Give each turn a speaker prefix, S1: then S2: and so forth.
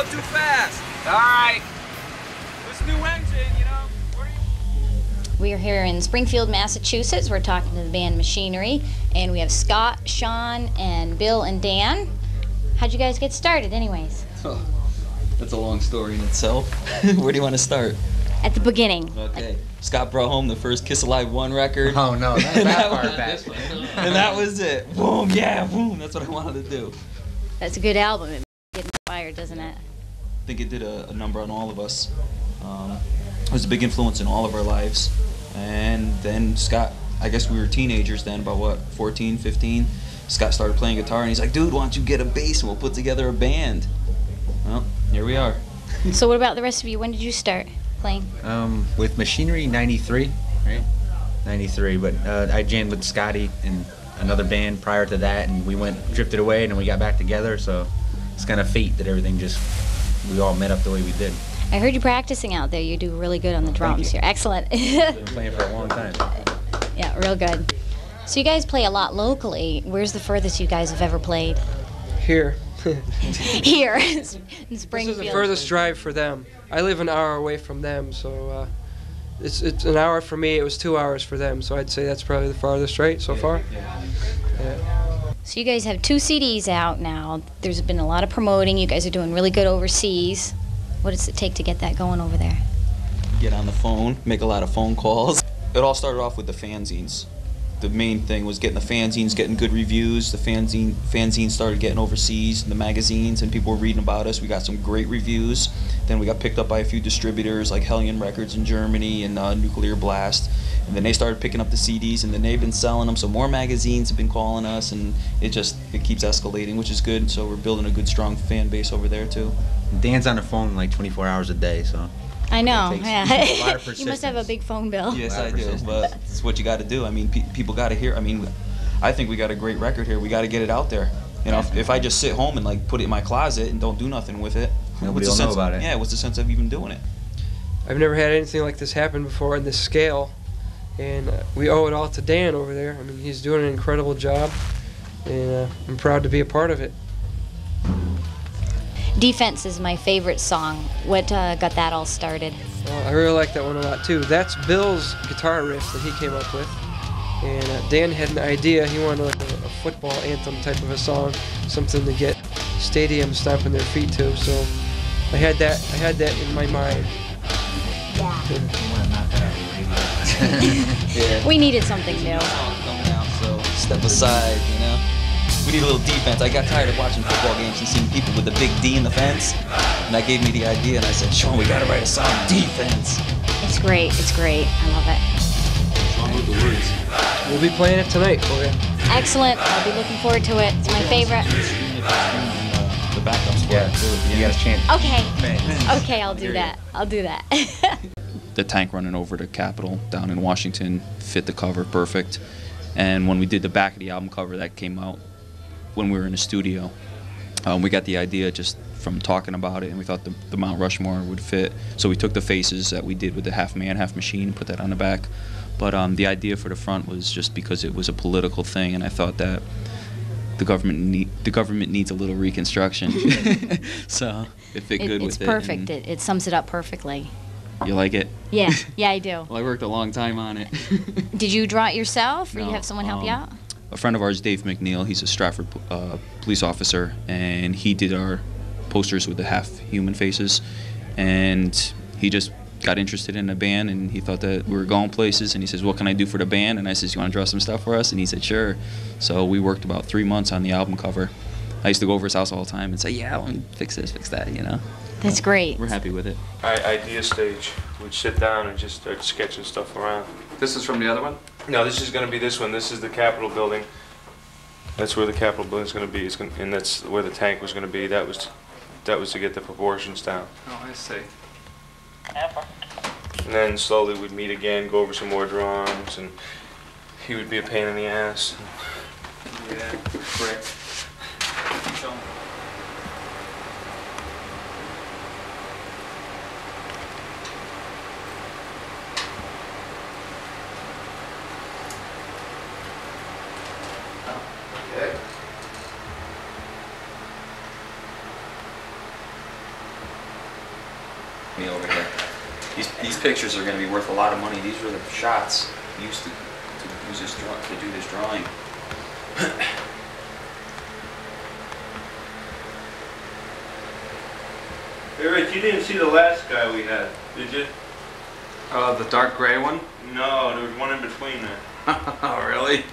S1: go too fast.
S2: All right.
S1: This new engine, you know.
S3: We are here in Springfield, Massachusetts. We're talking to the band Machinery, and we have Scott, Sean, and Bill and Dan. How'd you guys get started, anyways?
S4: Oh, that's a long story in itself. Where do you want to start?
S3: At the beginning.
S4: Okay. Scott brought home the first Kiss Alive 1 record.
S5: Oh no, not that far back.
S4: And that was it. Boom, yeah, boom. That's what I wanted to do.
S3: That's a good album. It gets inspired, doesn't it?
S4: I think it did a number on all of us. It was a big influence in all of our lives. And then Scott, I guess we were teenagers then, about what, 14, 15? Scott started playing guitar and he's like, dude, why don't you get a bass and we'll put together a band? Well, here we are.
S3: So what about the rest of you? When did you start playing?
S5: With Machinery, 93, right? 93, but I jammed with Scotty in another band prior to that, and we drifted away, and then we got back together, so it's kind of fate that everything we all met up the way we did.
S3: I heard you practicing out there. You do really good on the drums. You're excellent.
S5: Been playing for a long time.
S3: Yeah, real good. So you guys play a lot locally. Where's the furthest you guys have ever played?
S6: Here.
S3: Here in Springfield.
S6: This is the furthest drive for them. I live an hour away from them, so it's an hour for me. It was 2 hours for them, so I'd say that's probably the farthest, right, so far? Yeah.
S3: So you guys have 2 CDs out now. There's been a lot of promoting. You guys are doing really good overseas. What does it take to get that going over there?
S4: Get on the phone, make a lot of phone calls. It all started off with the fanzines. The main thing was getting the fanzines, getting good reviews. The fanzines started getting overseas, the magazines, and people were reading about us. We got some great reviews. Then we got picked up by a few distributors like Hellion Records in Germany and Nuclear Blast. And then they started picking up the CDs, and then they've been selling them. So more magazines have been calling us, and it keeps escalating, which is good. So we're building a good, strong fan base over there too.
S5: Dan's on the phone like 24 hours a day, so.
S3: I know,
S5: yeah. A lot of persistence.
S3: You must have a big phone bill.
S4: Yes, I do, but it's what you got to do. I mean, people got to hear. I mean, I think we got a great record here. We got to get it out there. You know, if I just sit home and like put it in my closet and don't do nothing with it,
S5: nobody will know about it.
S4: Yeah, what's the sense of even doing it?
S6: I've never had anything like this happen before on this scale, and we owe it all to Dan over there. I mean, he's doing an incredible job, and I'm proud to be a part of it.
S3: Defense is my favorite song. What got that all started?
S6: I really like that one a lot too. That's Bill's guitar riff that he came up with, and Dan had an idea. He wanted like a football anthem type of a song, something to get stadiums stomping their feet to. So I had that in my mind.
S4: Yeah.
S3: We needed something new.
S4: Coming out, so step aside, you know. We need a little defense. I got tired of watching football games and seeing people with the big D in the fence, and that gave me the idea, and I said, Sean, we gotta write a song, defense.
S3: It's great, it's great. I love it.
S4: Sean with the words.
S6: We'll be playing it tonight for you.
S3: Excellent. I'll be looking forward to it. It's my favorite.
S4: The backup squad,
S5: yeah,
S4: too.
S5: You gotta chant.
S3: Okay. Okay, I'll do that. I'll do that.
S4: The tank running over to Capitol down in Washington fit the cover perfect. And when we did the back of the album cover, that came out when we were in the studio. We got the idea just from talking about it, and we thought the Mount Rushmore would fit. So we took the faces that we did with the half man, half machine, and put that on the back. But the idea for the front was just because it was a political thing, and I thought that the government needs a little reconstruction. So it fit good with it.
S3: It's perfect. It sums it up perfectly.
S4: You like it?
S3: Yeah, yeah, I do.
S4: Well, I worked a long time on it.
S3: Did you draw it yourself, or
S4: No,
S3: you have someone help you out?
S4: A friend of ours, Dave McNeil, he's a Stratford police officer, and he did our posters with the half-human faces, and he just got interested in the band, and he thought that we were going places, and he says, what can I do for the band? And I says, you want to draw some stuff for us? And he said, sure. So we worked about 3 months on the album cover. I used to go over his house all the time and say, yeah, I want to fix this, fix that, you know.
S3: That's great.
S4: We're happy with it.
S7: Idea stage. We'd sit down and just start sketching stuff around.
S1: This is from the other one?
S7: No, this is going to be this one. This is the Capitol building. That's where the Capitol building is going to be. And that's where the tank was going to be. That was to get the proportions down.
S1: Oh, I see.
S7: And then slowly we'd meet again, go over some more drawings, and he would be a pain in the ass.
S1: Yeah, correct.
S4: Me over here. These pictures are going to be worth a lot of money. These were the shots used to use this to do this drawing.
S7: Hey Rich, you didn't see the last guy we had, did you?
S1: The dark gray one?
S7: No, there was one in between there.
S4: Oh, really?